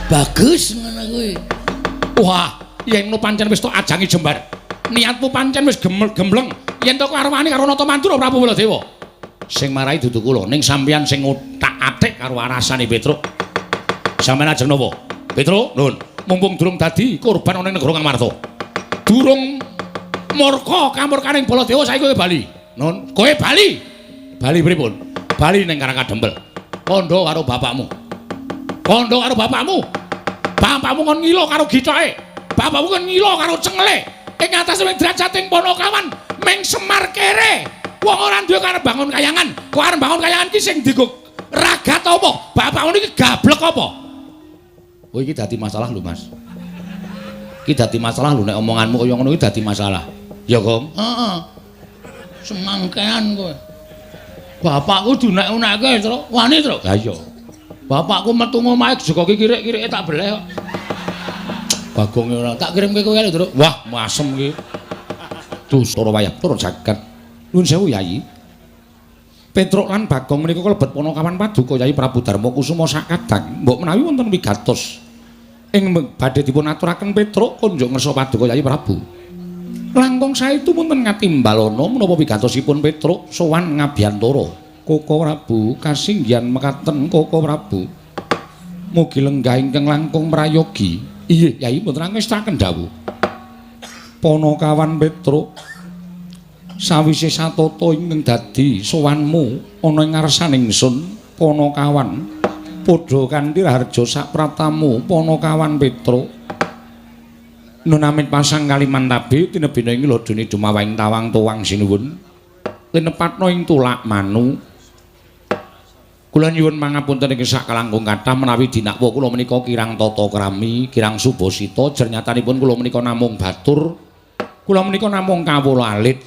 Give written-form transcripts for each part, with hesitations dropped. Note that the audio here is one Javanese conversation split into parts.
Bagus ngono kuwi. Wah, yen no pancen wis tok ajangi jembar. Niatmu pancen wis gembleng. Yen to karo wani karo Nata Mantura Prabu Baladewa. Sing marai dudu kula, ning sampeyan sing utak-atik karo arasane Petruk. Sampeyan ajeng napa? Petruk, nuwun. Mumpung durung dadi korban ana ning negara Ngamarta. Durung murka kamurkaning Baladewa saiki kowe bali. Nun, kowe bali. Bali pripun? Bali ning Karangkadempel. Kandha karo bapakmu. Kandha karo bapakmu. Bapakmu kon ngilo karo gitoke. Bapakmu kon ngilo karo cengle. Ing atas derajatting Panakawan ming Semar kere. Wong ora duwe karep bangun kayangan. Kok arep bangun kayangan ki sing digo ragat apa? Bapakmu niki gablek apa? Oh iki dadi masalah lho, Mas. Iki dadi masalah lho nek omonganmu kaya ngono iki dadi masalah. Ya, Gong? Heeh. Semangkean kowe. Bapakku dunek-unekke, Tru. Wani, Tru? Ha iya. Bapakku metu ngomahe jekoki kirik-kirike tak beleh kok. Bagong ora Tak kirimke kowe lho, Tru. Wah, masem iki. Dus tur wayah, tur jagat. Nuwun sewu, Yayi. Petruk lan Bagong menika kalebet Panakawan Paduka Yayi Prabu Darma Kusuma sakadang. Mbok menawi wonten wigatos ing badhe dipun aturaken Petruk kunjuk ngersa Paduka Yayi Prabu. Langkung saestu wonten ngatimbalana menapa wigatosipun Petruk sowan Ngabyantara. Koko Prabu kasinggihan mekaten Koko Prabu. Mugi lenggah ingkang langkung mrayogi. Iye, Yayi mboten ngestaken dawuh. Panakawan Petruk sawise satata ingkang dadi sowanmu ana ing ngarsaning ingsun Panakawan padha kanthi harja sapratamu Panakawan Petruk. Nun amit pasang Kalimantabe tinebina ing ladone dumawahing tawang tuwang sinuwun. Tinepatna ing tulak manu. Kula nyuwun pangapunten ing sak kalangkung kathah menawi dinakwa kula menika kirang tata krami, kirang subasita, jernyatanipun kula menika namung batur. Kula menika namung kawula alit.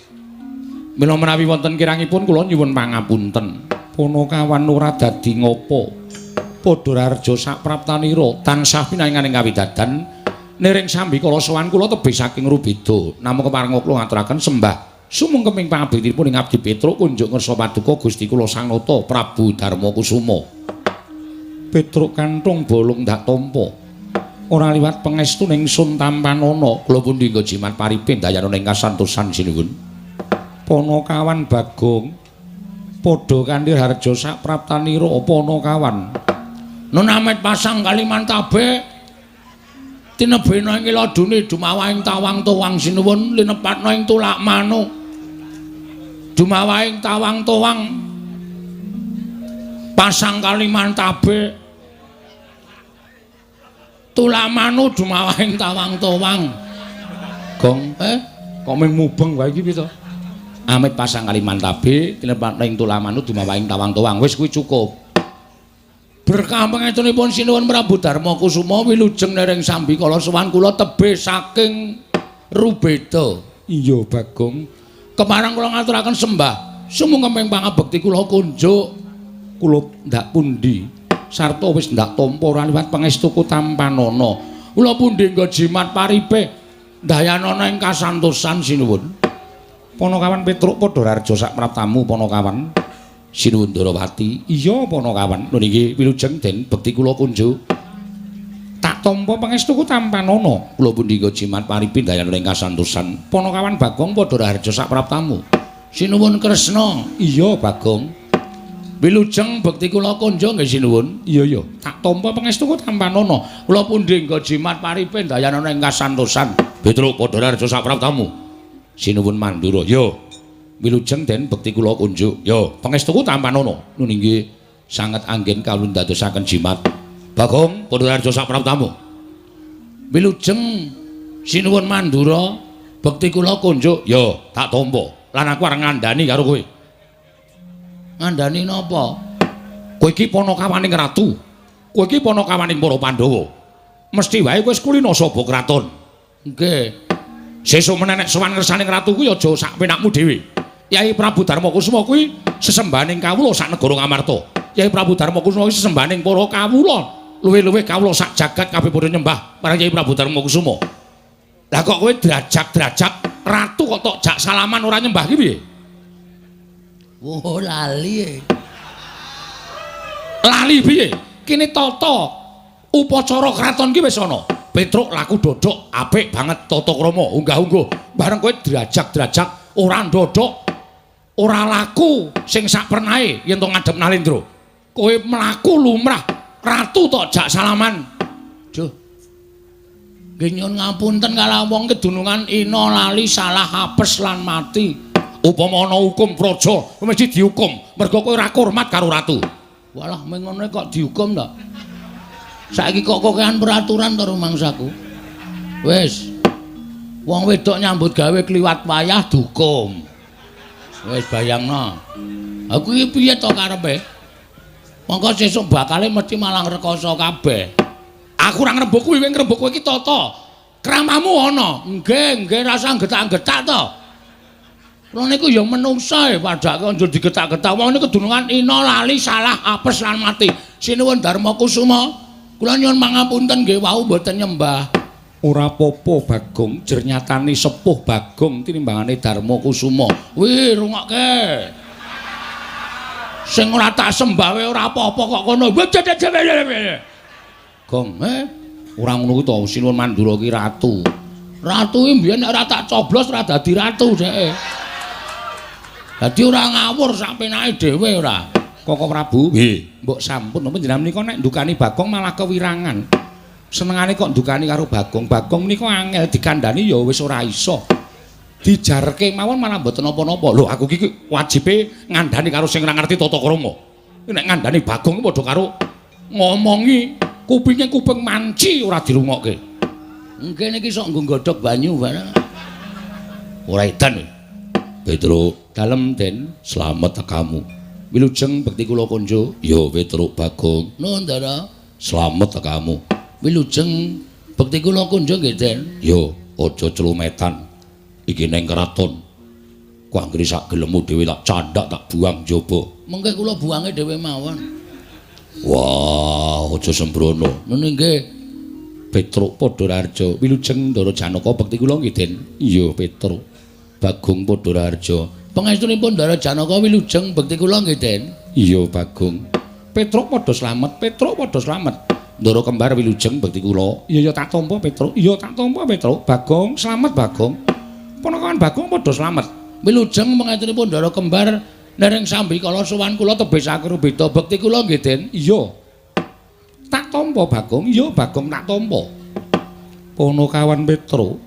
Mila menawi wonten kirangipun kula nyuwun pangapunten. Panakawan ora dadi ngopo. Padha raharja sapraptanira tansah pinaringaning kawidadan. Nering sambi kala sowan kula tebih saking Rubeda. Namung kepareng kula ngaturaken sembah sumungkeming pangabektinipun ing Abdi Petruk kunjuk ngersa paduka Gusti kula Sang Nata Prabu Darma Kusuma. Petruk kanthong bolong ndak tampa. Ora liwat pangestuning Sun Tampanana kula pundi nggo jimat paripin dayana ing kasantosan sinuwun. Panakawan Bagong padha kanthi harja sapraptanira Panakawan. Nun amit pasang Kalimantabe tinebena ing ladune dumawahing tawang tuwang sinuwun linepatna ing tulak manu dumawahing tawang tuwang pasang Kalimantabe tulak manu dumawahing tawang tuwang. Gong, kok mung mubeng wae iki piye to? Amit pasang Kalimantabe tinepatna ing tulak manu dumawahing tawang tuwang. Wis kuwi cukup. Berkah pangetunipun sinuwun Prabu Darma Kusuma wilujeng nering sambi kala sowan kula tebih saking Rubeda. Iya, Bagong. Kemarang kula ngaturaken sembah sumungkeming pangabekti kula kunjuk. Kula ndak pundi sarta wis ndak tampa ora liwat pangestuku Tampanana. Kula pundi nggo jimat paripe dayanana ing kasantosan sinuwun. Panakawan Petruk padha raharja sapraptamu Panakawan. Sinuwun Darawati, iya Panakawan. Lho niki wilujeng den bekti kula kunjuk. Tak tampa pangestuku Tampanana. Kula pundi nggo jimat paripin dayana ing kasantosan. Panakawan Bagong padha raharja sapraptamu. Sinuwun Kresna. Iya Bagong. Wilujeng bekti kula kunjuk nggih sinuwun. Iya iya. Tak tampa pangestuku Tampanana. Kula pundi nggo jimat paripin dayana ing kasantosan. Petruk padha raharja sapraptamu. Sinuwun Mandura. Yo. Wilujeng den bekti kula kunjuk. Yo, pangestuku Tampanana. Nun inggih sanget anggen kawula ndadosaken jimat. Bagong padha raharja sapraptamu. Wilujeng sinuwun Mandura, bekti kula kunjuk. Yo, tak tampa. Lan aku arep ngandani karo kowe. Ngandani napa? Kowe iki panakawaning ratu. Kowe iki panakawaning para Pandhawa. Mesthi wae kowe kulina saba kraton. Nggih. Sesuk menenek sowan ngersaning ratu kuwi aja sak penakmu dhewe. Yai Prabu Darma Kusuma kuwi sesembahaning kawula sak negara Ngamarta. Yai Prabu Darma Kusuma kuwi sesembahaning para kawula. Luwih-luwih kawula sak jagat kabeh padha nyembah marang Yai Prabu Darma Kusuma. Lah kok kowe derajat-derajat ratu kok tok jak salaman ora nyembah ki piye? Oh, lali. Lali piye? kene tata upacara kraton ki wis ana. Petruk laku dodok apik banget tata krama, unggah-ungguh. Bareng kowe drajak-drajak ora ndodok, ora laku sing sak pernahe yen to ngadhep Nalendra. Kowe mlaku lumrah ratu tok jak salaman. Duh. Nggih nyuwun ngapunten kala wong kedunungan ina lali salah apes lan mati. Upama ana hukum praja mesti dihukum mergo kowe ora hormat karo ratu. Walah meng ngono kok dihukum to. Saiki kok kokean peraturan to rumangsaku. Wis. Wong wedok nyambut gawe kliwat wayah dihukum. Wis bayangno. Aku iki piye to karepe? Mongko sesuk bakale mesti malang rekoso kabeh. Aku ora ngrembug kuwi, kowe ngrembug kowe iki tata. Kramamu ana. Nggih, nggih rasa getak-getak to. Lha niku ya menungsa padake aja digetak-getak. Wong niku kedunungan ina lali salah apes lan mati. Sinuwun Darma Kusuma. Kula nyuwun pangapunten nggih wau mboten nyembah. Ora apa-apa Bagong, jernyatane sepuh Bagong tinimbangane Darma Kusuma. Wih, rungokke. Sing ora tak sembah wae ora apa-apa kok kono. Gong, ora ngono kuwi to Sinuwun Mandura ki ratu. Ratu iki mbiyen nek ora tak coblos ora dadi ratu dheke. Dadi ora ngawur sak penake dhewe ora. Koko Prabu, nggih, mbok sampun napa jenengan menika nek ndukani Bagong malah kewirangan. Senengane kok ndukani karo Bagong. Bagong menika angel dikandhani ya wis ora iso. Dijarke mawon malah mboten napa-napa. Lho aku iki wajibe ngandhani karo sing ora ngerti tata krama. Nek ngandhani Bagong padha karo ngomongi kupinge kuping manci ora dirungokke. Nggih niki sok nggo nggodhog banyu bareng. Ora edan. Petruk, dalem Den, slamet tekamu. Wilujeng bekti kula konjo. Ya Petruk Bagong. Nuwun Ndara. Slamet tekamu. Wilujeng bekti kula konjo nggih Den. Ya, aja clumetan. Iki neng keraton. Ku anggere sak gelemu dhewe tak candhak tak buang jaba. Mengke kula buange dhewe mawon. Wah, aja sembrono. Ngene nggih. Petruk Padhararja, wilujeng Ndara Janaka bekti kula nggih Den. Iya Petruk. Bagong Padhararja. Pangestunipun Ndara Janaka wilujeng bekti kula nggih Den. Iya Bagong. Petruk padha slamet, Petruk padha slamet. Ndara kembar wilujeng bekti kula. Iya ya tak tampa Petruk. Iya tak tampa Petruk. Bagong slamet Bagong. Ponokawan Bagong padha slamet. Wilujeng pangestunipun Ndara kembar dereng sambi kala sowan kula tebesake beda bekti kula nggih Den. Iya. Tak tampa Bagong. Iya Bagong tak tampa. Ponokawan Petruk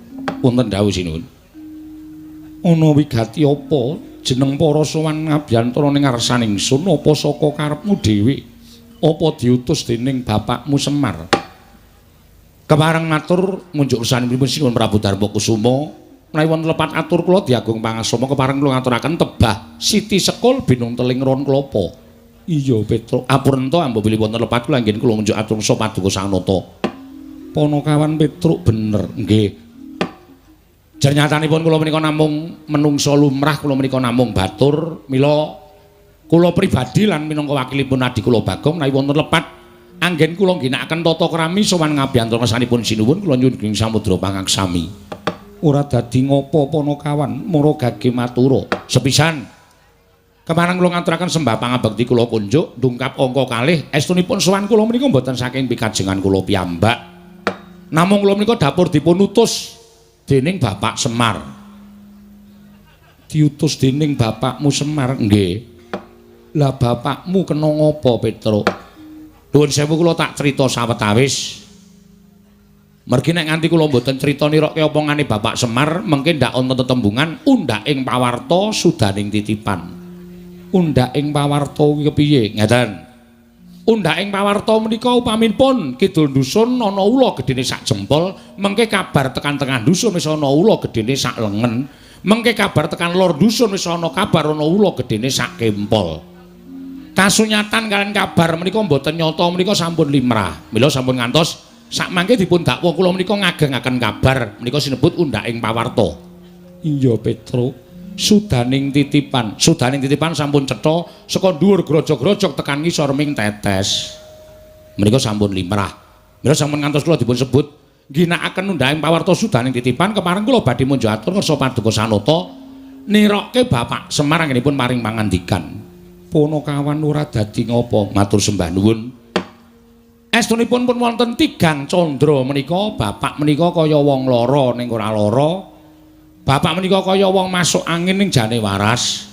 wonten dawuh sinuwun. Ana wigati apa jeneng para sowan ngabiyantara ning ngarsaning ingsun apa saka karepmu dhewe apa diutus dening bapakmu Semar? Kepareng matur ngunjuk kersanipun Sinuwun Prabu Darma Kusuma menawi wonten lepat atur kula Diagung Pangasoma kepareng kula ngaturaken tebah Siti Sekul binung teling ron klapa. Iya Petruk, apurenta ambo bilih wonten lepat kula nggih kula ngunjuk atur paduka Sanata. Panakawan Petruk bener nggih. Jernyatanipun kula menika namung menungsa lumrah, kula menika namung batur, mila kula pribadi lan minangka wakilipun adi kula Bagong menawi wonten lepat anggen kula ngginakaken tata krami sowan ngabiyantara ngersanipun sinuwun kula nyuwun ing samudra pangaksami. Ora dadi ngopo Panakawan, mara gage matura. Sepisan kemarang kula ngaturaken sembah pangabekti kula kunjuk ndungkap angka kalih estunipun sowan kula menika mboten saking pikajengan kula piyambak. Namung kula menika dapur dipun utus dening Bapak Semar. Diutus dening bapakmu Semar nggih. Lah bapakmu kena ngopo Petruk? Nuwun sewu kula tak crita sawetawis. Mergi nek nganti kula mboten crita nirokke apa ngane Bapak Semar, mengke ndak wonten tetembungan undhaking pawarta sudaning titipan. Undhaking pawarta kuwi kepiye? Ngeten. Undhaking pawarta menika upaminipun kidul dusun ana ula gedene sak jempol, mengke kabar tekan tengah dusun wis ana ula gedene sak lengen, mengke kabar tekan lor dusun wis ana kabar ana ula gedene sak kempol. Kasunyatan kalian kabar menika mboten nyata menika sampun limrah. Mila sampun ngantos sak mangke dipun dakwa kula menika ngagengaken kabar menika sinebut undhaking pawarta. Iya Petruk. Sudaning titipan sampun cetha saka dhuwur grojok-grojok tekan ngisor ming tetes. Menika sampun limrah. Mila sampun ngantos kula dipun sebut ngginakaken undhaking pawarta sudaning titipan kepareng kula badhe munjuk atur ngersa paduka Sanata nirokke Bapak Semar anggenipun maring pangandikan. Panakawan ora dadi ngopo? Matur sembah nuwun. Estunipun pun wonten tigang candra menika, bapak menika kaya wong lara ning ora lara. Bapak menika kaya wong masuk angin ning jane waras.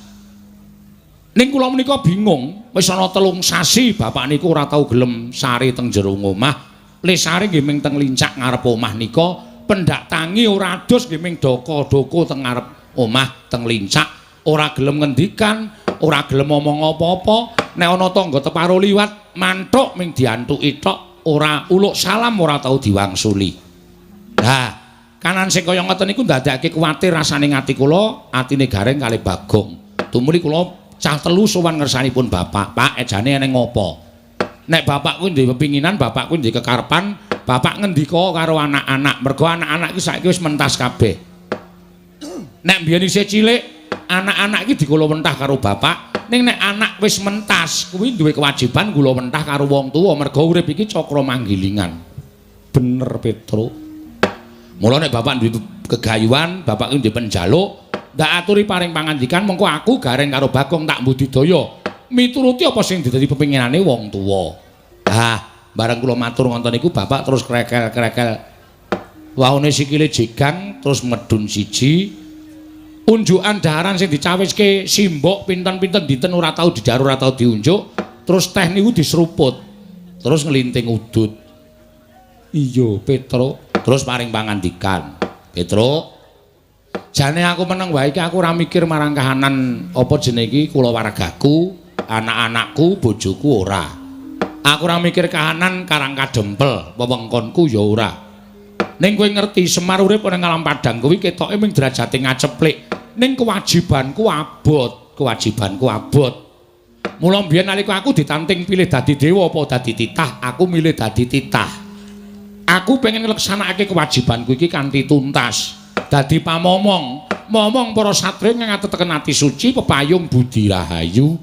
Ning kula menika bingung, wis ana 3 sasi bapak niku ora tau gelem sari teng jero omah. Le sari nggih ming teng lincak ngarep omah nika, pendak tangi ora adus nggih ming doko-doko teng ngarep omah teng lincak, ora gelem ngendikan, ora gelem ngomong apa-apa. Nek ana tangga teparo liwat, mantuk ming diantuki tok, ora uluk salam ora tau diwangsuli. Lah, kanan sing kaya ngoten niku ndadekake kuwatir rasane ngati kula, atine Gareng kalih Bagong. Tumuli kula cah telu sowan ngersanipun bapak. Pak, ejane eneng ngopo? Nek bapak kuwi ndek pepinginan, bapak kuwi ndek kekarepan, bapak ngendika karo anak-anak. Mergo anak-anak iki saiki wis mentas kabeh. Nek biyen isih cilik, anak-anak iki dikula mentah karo bapak. Ning nek anak wis mentas, kuwi duwe kewajiban kula mentah karo wong tuwa. Mergo urip iki cakra manggilingan. Bener, Petro. Mula nek bapak duwe kegayuhan, bapak kuwi ndek penjaluk, ndak aturi paring pangandikan mengko aku Gareng karo Bagong tak budidaya mituruti apa sing dadi pepinginane wong tuwa. Bareng kula matur ngoten niku bapak terus krekel-krekel waune sikile jegang terus medun siji. Unjukan daharan sing dicawiske simbok pinten-pinten dinten ora tau dijar ora tau diunjuk, terus teh niku diseruput. Terus nglinting udut. Iya, Petro. Terus paring pangandikan. Petro, jane aku meneng wae iki aku ora mikir marang kahanan apa jenenge iki kulawargaku, anak-anakku, bojoku ora. Aku ora mikir kahanan karang kadempel, wewengkonku ya ora. Ning kowe ngerti Semar urip ning alam padang kuwi ketoke ming derajate ngaceplik. Ning kewajibanku abot, kewajibanku abot. Mula mbiyen nalika aku ditanting pilih dadi dewa apa dadi titah, aku milih dadi titah. Aku pengen ngleksanakake kewajibanku iki kanthi tuntas. Dadi pamomong, momong para satriya ngateken ati suci pepayung budi rahayu.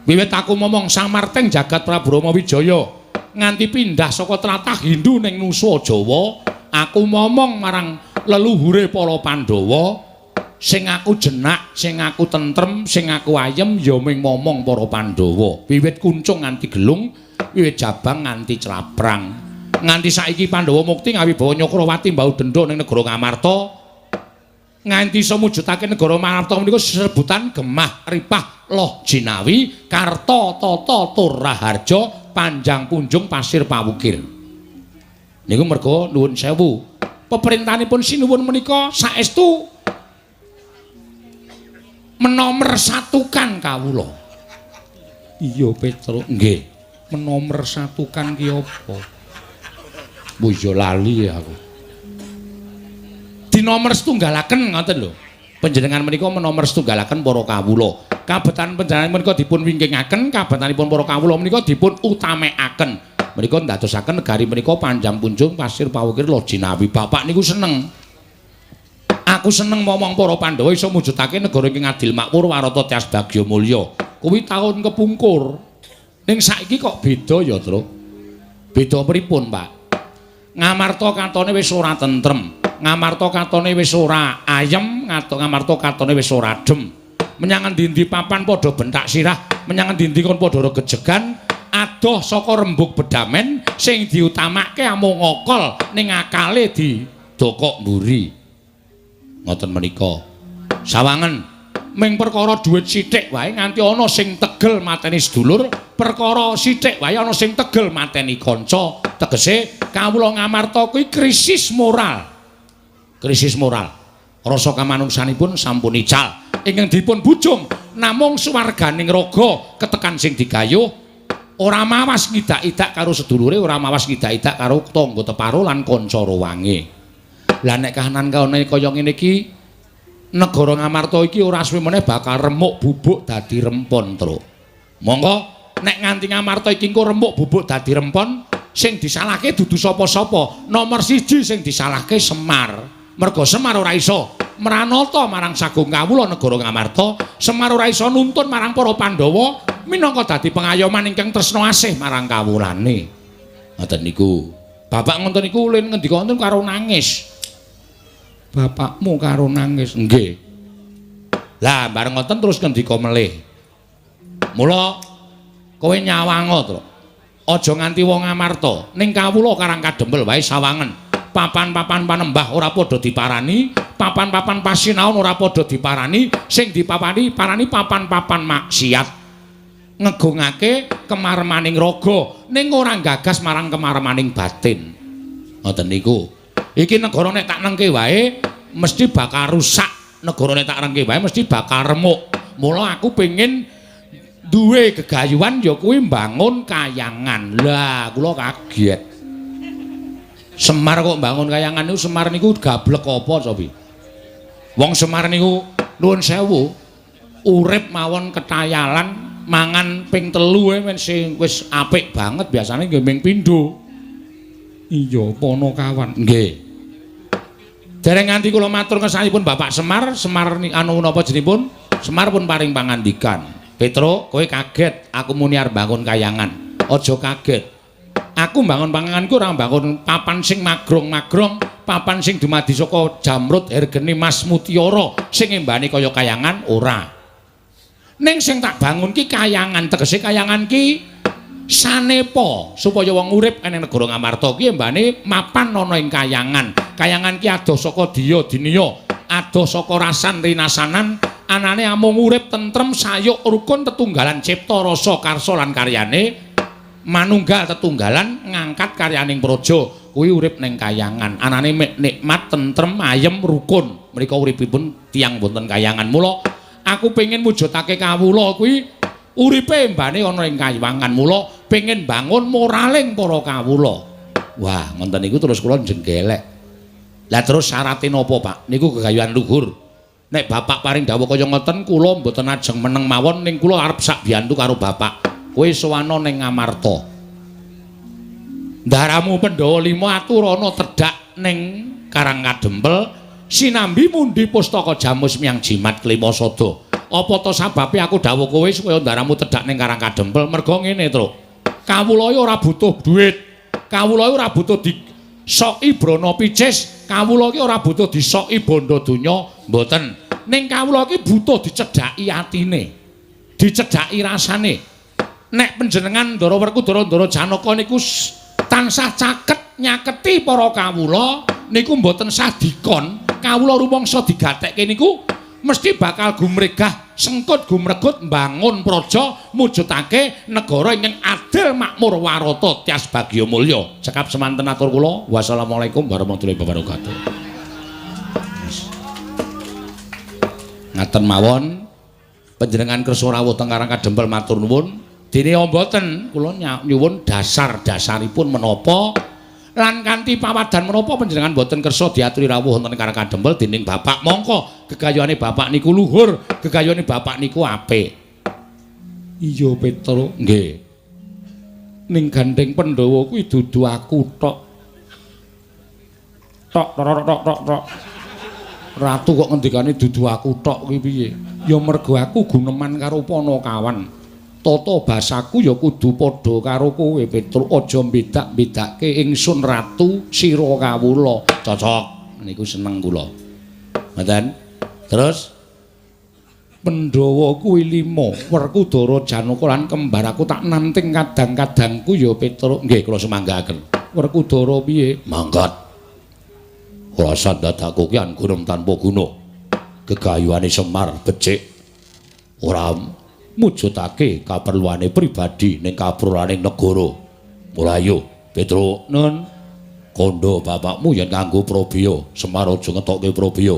Wiwit aku momong Sang Marteng jagat Prabu Rama Wijaya nganti pindah saka tlatah Hindu ning Nusa Jawa, aku momong marang leluhure para Pandhawa, sing aku jenak, sing aku tentrem, sing aku ayem ya ming momong para Pandhawa. Wiwit kuncung nganti gelung, wiwit jabang nganti claprang. Nganti saiki Pandhawa mukti ngawibawa Nyakrawati mbau dendha ning negara Ngamarta. Nganti iso mujudake negara Ngamarta menika sesebutan Gemah Ripah Loh Jinawi Karta Tata Tur Raharja Panjang Punjung Pasir Pawukir. Niku merga nuwun sewu. Peperintahanipun sinuwun menika saestu menomersatukan kawula. Iya, Petro. Nggih. Menomersatukan ki apa? Boyo lali aku. Dinomer setunggalaken ngoten lho. Panjenengan menika menomer setunggalaken para kawula. Kabetan panjenengan menika dipun wingkingaken, kabetanipun para kawula menika dipun utamekaken. Menika ndadosaken negari menika Panjang Punjung Pasir Pawukir Loh Jinawi. Bapak niku seneng. Aku seneng momong para Pandhawa iso mujudake negara ing adil makmur warata tias bagya mulya. Kuwi taun kepungkur. Ning saiki kok beda ya, Tru? Beda pripun, Pak? Ngamarta katone wis ora tentrem, Ngamarta katone wis ora ayem, Ngamarta katone wis ora adem. Menyang endi-endi papan padha bentak sirah, menyang endi-endi kon padha regejegan, adoh saka rembug bedamen sing diutamake amung ngokol ning akale didokok mburi. Ngoten menika. Sawangen ming perkara dhuwit sithik wae nganti ana sing tegel mateni sedulur, perkara sithik wae ana sing tegel mateni kanca. Tegese kawula Ngamarta kuwi krisis moral. Krisis moral. Rasa kamanungsanipun sampun ical. Ingkang dipun bujung namung suwarganing raga ketekan sing digayuh, ora mawas ngidak-idak karo sedulure, ora mawas ngidak-idak karo tangga teparo lan kanca rowange. Lah nek kahanan kaya ngene iki negara Ngamarta iki ora suwe meneh bakal remuk bubuk dadi rempon, Tru. Monggo nek nganti Ngamarta iki engko remuk bubuk dadi rempon, sing disalahke dudu sapa-sapa. Nomor 1 sing disalahke Semar. Merga Semar ora iso mranata marang sagung kawula negara Ngamarta. Semar ora iso nuntun marang para Pandhawa minangka dadi pengayoman ingkang tresna asih marang kawulane. Ngoten niku. Bapak ngoten niku ulin ngendika wonten karo nangis. Bapakmu karo nangis. Nggih. Lah bareng ngoten terus ngendika melih. Mula kowe nyawang, Tru. Aja nganti wong Amarta. Ning kawula Karang Kadempel wae sawangen. Papan-papan panembah ora padha diparani, papan-papan pasinaon ora padha diparani, sing dipapani parani papan-papan maksiat. Ngegungake kemaremaning raga, ning ora gagas marang kemaremaning batin. Ngoten niku. Iki negara nek tak nengke wae mesti bakal rusak. Negara nek tak nengke wae mesti bakal remuk. Mula aku pengin duwe gegayuhan ya kuwi mbangun kayangan. Lah kula kaget. Semar kok mbangun kayangan niku Semar niku gablek apa sopi? Wong Semar niku nuwun sewu urip mawon ketayalan mangan ping 3 men sing wis apik banget biasane nggih ming pindho. Iya Ponokawan. Nggih. Dereng nganti kula matur kesanipun Bapak Semar, Semar anu napa jenipun? Semar pun paring pangandikan. Petro, kowe kaget aku muni arep bangun kayangan. Aja kaget. Aku bangun panganganku ora bangun papan sing magrong-magrong, papan sing dumadi saka jamrut hergene Mas Mutiara sing embane kaya kayangan ora. Ning sing tak bangun ki kayangan, tegese kayangan ki sanepa supaya wong urip ing negara Ngamarta ki embane mapan ana ing kayangan. Kayangan ki adoh saka diya dinya, adoh saka rasan rinasanan. Anane amung urip tentrem sayuk rukun tetunggalan cipta rasa karsa lan karyane manunggal tetunggalan ngangkat karyaning praja kuwi urip ning kayangan anane nikmat tentrem ayem rukun mrika uripipun tiyang wonten kayangan mula aku pengin mujudake kawula kuwi uripe mbane ana ing kayangan mula pengin bangun moraling para kawula wah ngoten niku terus kula jenggelek lah terus syaraté napa Pak niku gegayuhan luhur. Nek bapak paring dawuh kaya ngoten kula mboten ajeng meneng mawon ning kula arep sak biyantu karo bapak. Kowe sowana ning Ngamarta. Ndaramu Pandhawa 5 aturana tedhak ning Karang Kadempel sinambi mundi pustaka jamus miyang jimat Klimasada. Apa to sababe aku dawuh kowe supaya ndaramu tedhak ning Karang Kadempel merga ngene, Truk. Kawula ora butuh dhuwit. Kawula ora butuh disoki brana picis. Kawula iki ora butuh disoki bondo donya, mboten. Ning kawula iki butuh dicedhaki atine. Dicedhaki rasane. Nek panjenengan Ndara Werkudara Ndara Janaka niku tansah caket nyaketi para kawula niku mboten sah dikon. Kawula rumangsa digatekke niku mesti bakal gumregah sengkut gumregut mbangun praja mujudake negara ingkang adil makmur warata tias bagya mulya. Cekap semanten atur kula. Wassalamualaikum warahmatullahi wabarakatuh. Ngaten mawon panjenengan kersa rawuh teng Karang Kadempel matur nuwun. Dene mboten kula nyuwun dasar-dasaripun menapa lan kanthi pawadan menapa panjenengan boten kersa diaturi rawuh wonten Karang Kadempel dening bapak mongko gegayuhane bapak niku luhur gegayuhane bapak niku apik iya Petro nggih ning Gandeng Pandhawa kuwi dudu aku tok ratu kok ngendikane dudu aku tok kuwi piye ya mergo aku guneman karo Ponokawan tata basaku ya kudu padha karo kowe Petro aja bedak-bedake ingsun ratu sira kawula cocok niku seneng kula ngoten terus Pandhawa kuwi 5 Werkudara Janaka lan kembar aku tak nanting kadang-kadangku ya Petro nggih kula semanggaken Werkudara piye mangkat ora sandadaku ki anggurum tanpa guna gegayuhane Semar becik ora mujudake kaperluane pribadi ning kaperluane negara. Mula ayo, Petro, nun kandha bapakmu yen kanggo Prabiya, Semar aja ngetokke Prabiya.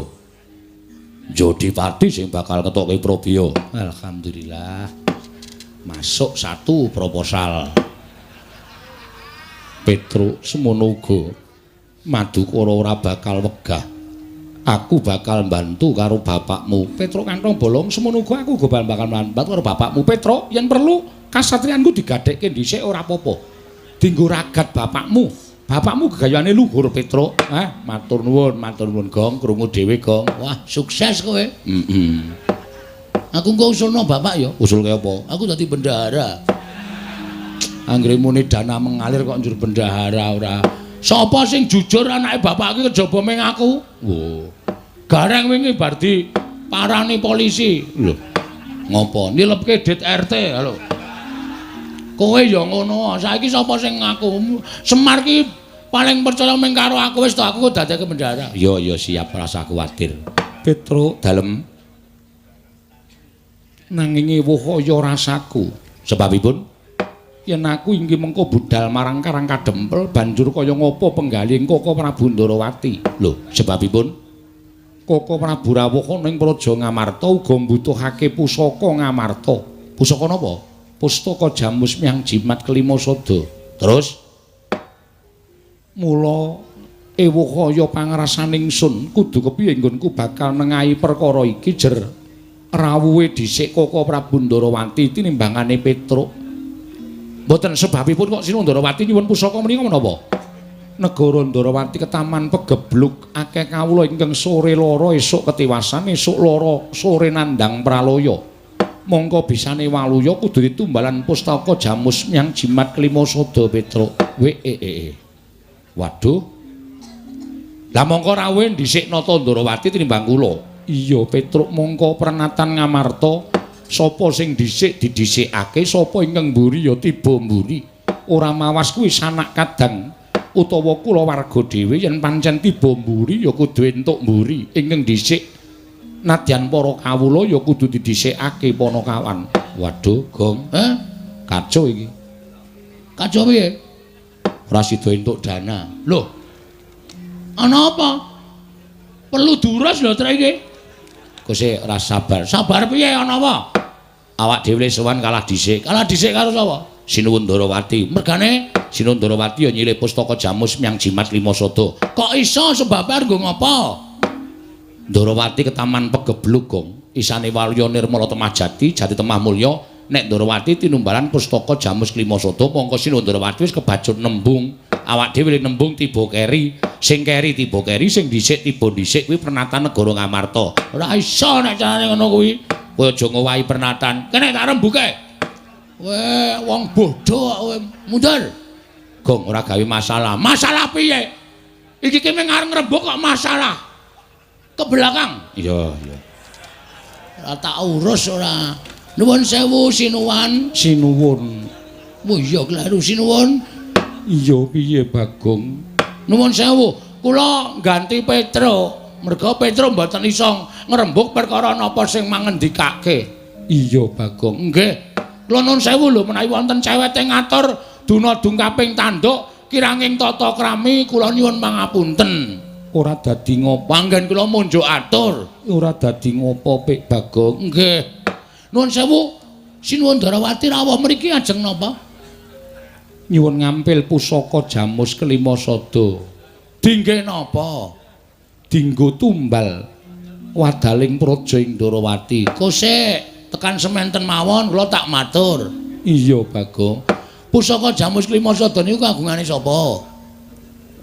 Jodipati sing bakal ngetokke Prabiya. Alhamdulillah. Masuk 1 proposal. Petro semono uga Madukara ora bakal wegah. Aku bakal bantu karo bapakmu. Petro kantong bolong semono uga aku bakal bantu karo bapakmu. Petro, yen perlu kasatriyanku digadekke dhisik ora apa-apa. Dinggo ragat bapakmu. Bapakmu gegayane luhur, Petro. Matur nuwun, Gong, krungu dhewe, Gong. Wah, sukses kowe. Aku engko usulno bapak ya. Usulke apa? Aku dadi bendahara. Anggere muni dana mengalir kok njur bendahara ora. Sapa sing jujur anake bapak iki kejaba ming aku? Wo. Gareng wingi bar di parani polisi. Lho. Ngopo? Nilepke dit RT lho. Kowe ya ngono. Saiki sapa sing ngaku? Semar ki paling percaya mung karo aku wis to aku kok dadake bendara. Ya siap ora usah kuwatir. Petruk dalem nanging ewuh kaya rasaku. Sebabipun yen aku inggih mengko budal marang Karang Kadempel banjur kaya ngopo penggalih Koko Prabu Ndarawati. Lho, sebabipun Koko Prabu rawuh ning Praja Ngamarta uga mbutuhake pusaka Ngamarta. Pusaka napa? Pustaka Jamus Miang Jimat Kelima Sada. Terus mula ewuh kaya pangrasaning sun kudu kepiye nggonku bakal nengahi perkara iki jer rawuhe dhisik Koko Prabu Ndarawati tinimbangane Petruk. Mboten sebabipun kok Sinu Ndarawati nyuwun pusaka menika menapa? Negara Ndarawati ketaman pegebluk akeh kawula ingkang sore lara esuk ketiwasan esuk lara sore nandhang pralaya. Mongko bisane waluya kudu ditumbalan pustaka Jamus Miang Jimat Kelima Sada Petruk. Waduh. Lah mongko rawuhe dhisik Nata Ndarawati tinimbang kula. Iya Petruk mongko pernatan Ngamarta. Sapa sing dhisik didhisikake, sapa ingkang mburi ya tiba mburi. Ora mawas kuwi sanak kadang utawa kula warga dhewe yen pancen tiba mburi ya kudu entuk mburi. Ingkang dhisik nadyan para kawula ya kudu didhisikake Panakawan. Waduh, Gong. Kacau iki. Kacau piye? Ora sida entuk dana. Loh. Ana apa? Perlu durus lho trek iki. Kose ora sabar. Sabar piye ana apa? Awak dhewe sowan kalah dhisik. Kalah dhisik karo sapa? Sinuwun Ndarawati. Mergane Sinuwun Ndarawati ya nyilih pustaka Jamus Miang Jimat Kelima Sada. Kok iso sebabe arep ngapa? Ndarawati ketaman pegebluk, Gong. Isane Waluya Nirmala Temajati, Jati Temah Mulya. Nek Ndarawati tinumbalan pustaka Jamus Kelima Sada, mongko Sinuwun Ndarawati wis kebajut nembung. Awak dhewe nembung tiba keri. Sing keri tiba keri, sing dhisik tiba dhisik kuwi pernatan negara Ngamarta. Ora iso nek carane ngono kuwi. Kowe aja ngowahi pernatan. Kene tak rembuke. Weh, wong bodho kowe mundur. Gong ora gawe masalah. Masalah piye? Iki ki mung arep ngrembug kok masalah. Ke belakang. Iya. Ora tak urus ora. Nuwun sewu Sinuwan. Sinuwun. Oh iya kleru Sinuwun. Iya piye Bagong? Nuwun sewu, kula ganti Petruk. Merga Petruk mboten iso ngrembug perkara napa sing mangendikake. Iya Bagong. Nggih. Kula nuwun sewu lho menawi wonten cewete ngatur dunadung kaping tanduk kiranging tata krami kula nyuwun pangapunten. Ora dadi ngopo? Panggen kula munjuk atur. Ora dadi ngopo Pik Bagong. Nggih. Nuwun sewu Sinuwun Ndarawati rawuh mriki ajeng napa? Nyuwun ngampil pusaka Jamus Kelima Sada. Dingge napa? Dinggo tumbal wadaling praja ing Ndarawati. Kosek tekan semanten mawon kula tak matur. Iya Bagong. Pusaka Jamus Kelima Sada niku kagungane sapa?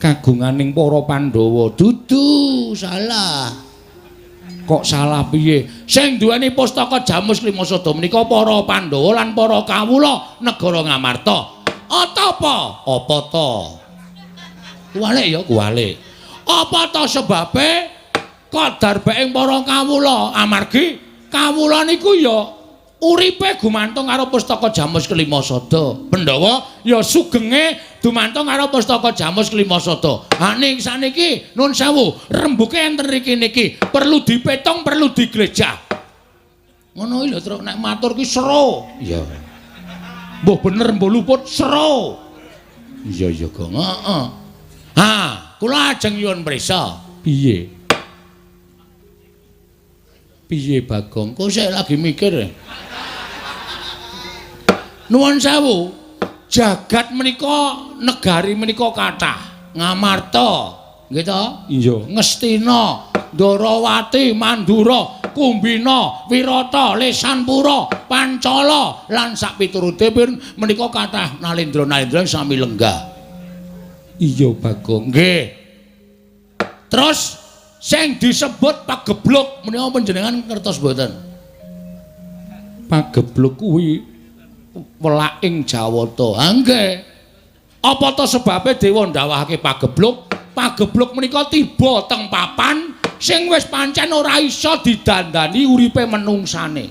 Kagunganing para Pandhawa. Dudu, salah. Kok salah piye? Sing duweni pustaka Jamus Kelima Sada menika para Pandhawa lan para kawula negara Ngamarta. Apa? Apa to? Kuwalik ya, kuwalik. Apa to sebabe kok darbeking para kawula amargi kawula niku ya uripe gumantung karo pustaka Jamus Kelima Sada. Pandhawa ya sugenge dumantung karo pustaka Jamus Kelima Sada. Ha ning saniki nuwun sewu, rembuke enten riki niki perlu dipetung, perlu diglejah. Ngono iki lho Truk nek matur ki sero. Iya. Mbah bener mbah luput sero. Iya Gong. Heeh. Ha, kula ajeng nyuwun prisa. Piye? Piye Bagong? Kok sik lagi mikir. Nuwun sewu, jagat menika negari menika kathah. Ngamarta, nggih to? Iya. Ngastina, Ndarawati, Mandura, Kumbina, Wirata, Lesanpura, Pancala lan sak piturutipun menika kathah nalendra-nalendra sami lenggah. Iya Bagong. Nggih. Terus sing disebut pagebluk menika panjenengan ngertos mboten? Pagebluk kuwi welaking Jawata. Ha nggih. Apa to sebabe dewa ndawahake pagebluk? Pagebluk menika tiba teng papan sing wis pancen ora iso didandani uripe menungsane.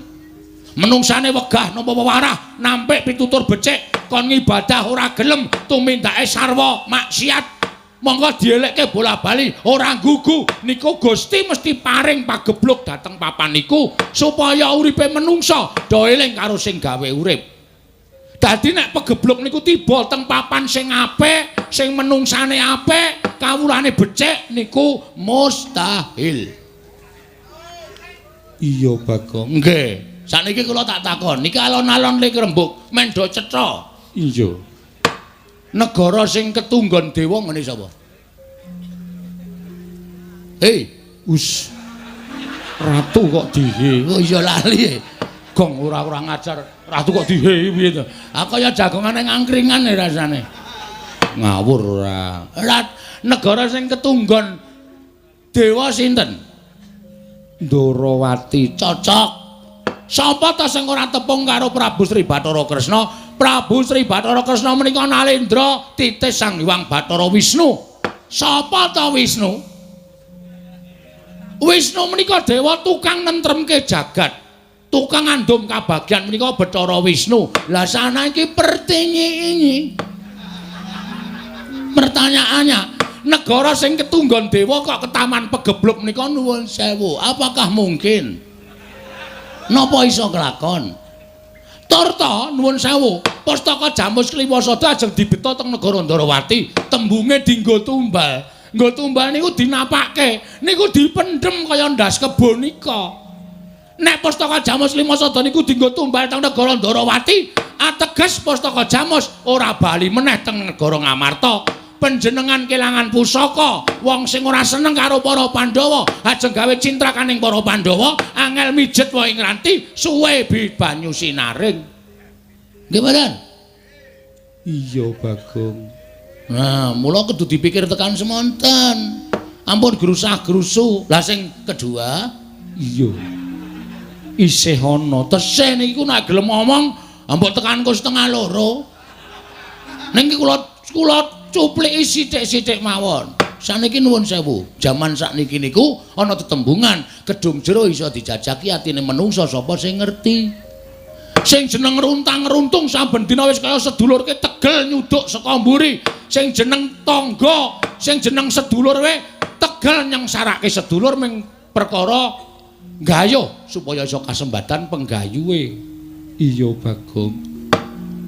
Menungsane wegah napa wewarah nampik pitutur becik kon ngibadah ora gelem tumindake sarwa maksiat monggo dielekke bola-bali ora gugu niku Gusti mesti paring pagebluk dateng papan niku supaya uripe menungsa do eling karo sing gawe urip. Dadi nek pegebluk niku tiba teng papan sing apik, sing menungsane apik, kawulane becik niku mustahil. Iya, Bagong. Nggih. Sakniki kula tak takon, niki alon-alon Lik Rembug mendo cetha. Iya. Negara sing ketunggon dewa ngene sapa? Hei, Ratu kok dihe. oh iya lali. Gong ora ngajar. Ratu kok dihe piye to? Ah kaya jagongane ngangkringan rasane. Ngawur ora. Negara sing ketunggon dewa sinten? Ndorowati. Cocok. Sapa ta sing ora tepung karo Prabu Sri Bathara Kresna? Prabu Sri Bathara Kresna menika Nalendra titis Sang Hyang Bathara Wisnu. Sapa ta Wisnu? Wisnu menika dewa tukang nentremke jagat. Tukang andum kabagyan menika Bathara Wisnu. Lah saniki pertanyaannya, negara sing ketunggon dewa kok ketaman pegebluk menika nuwun sewu. Apakah mungkin? Napa iso kelakon? Turta nuwun sewu, Pustaka Jamus Kliwasada ajeng dibeta teng negara Ndarawati, tembunge dienggo tumbal. Nggo tumbal niku dinapake, niku dipendhem kaya ndas kebon nika. Nek Pustaka Jamus Kliwasada niku dienggo tumbal teng negara Ndarawati, ateges Pustaka Jamus ora bali meneh teng negara Ngamarta. Panjenengan kelangan pusaka, wong sing ora seneng karo para Pandhawa, ajeng gawe cintrakaning para Pandhawa, angel mijet wae ngranti suwe banyu sinaring. Nggih mboten? Iya, Bagong. Nah, mula kudu dipikir tekan semonten. Ampun grusah-grusu. Lah sing kedua, iya. Isih ana tesih niku nek gelem ngomong, ampun tekanku setengah loro. Ning kula cupliki sithik-sithik mawon. Saniki nuwun sewu, jaman sakniki niku ana tetembungan gedung jero iso dijajaki atine menungsa sapa sing ngerti. Sing jeneng runtang-runtung saben dina wis kaya sedulurke tegel nyuduk saka mburi. Sing jeneng tangga, sing jeneng sedulur we tegel nyengsarake sedulur ming perkara gayuh supaya iso kasembatan penggayuhe. Iya, Bagong.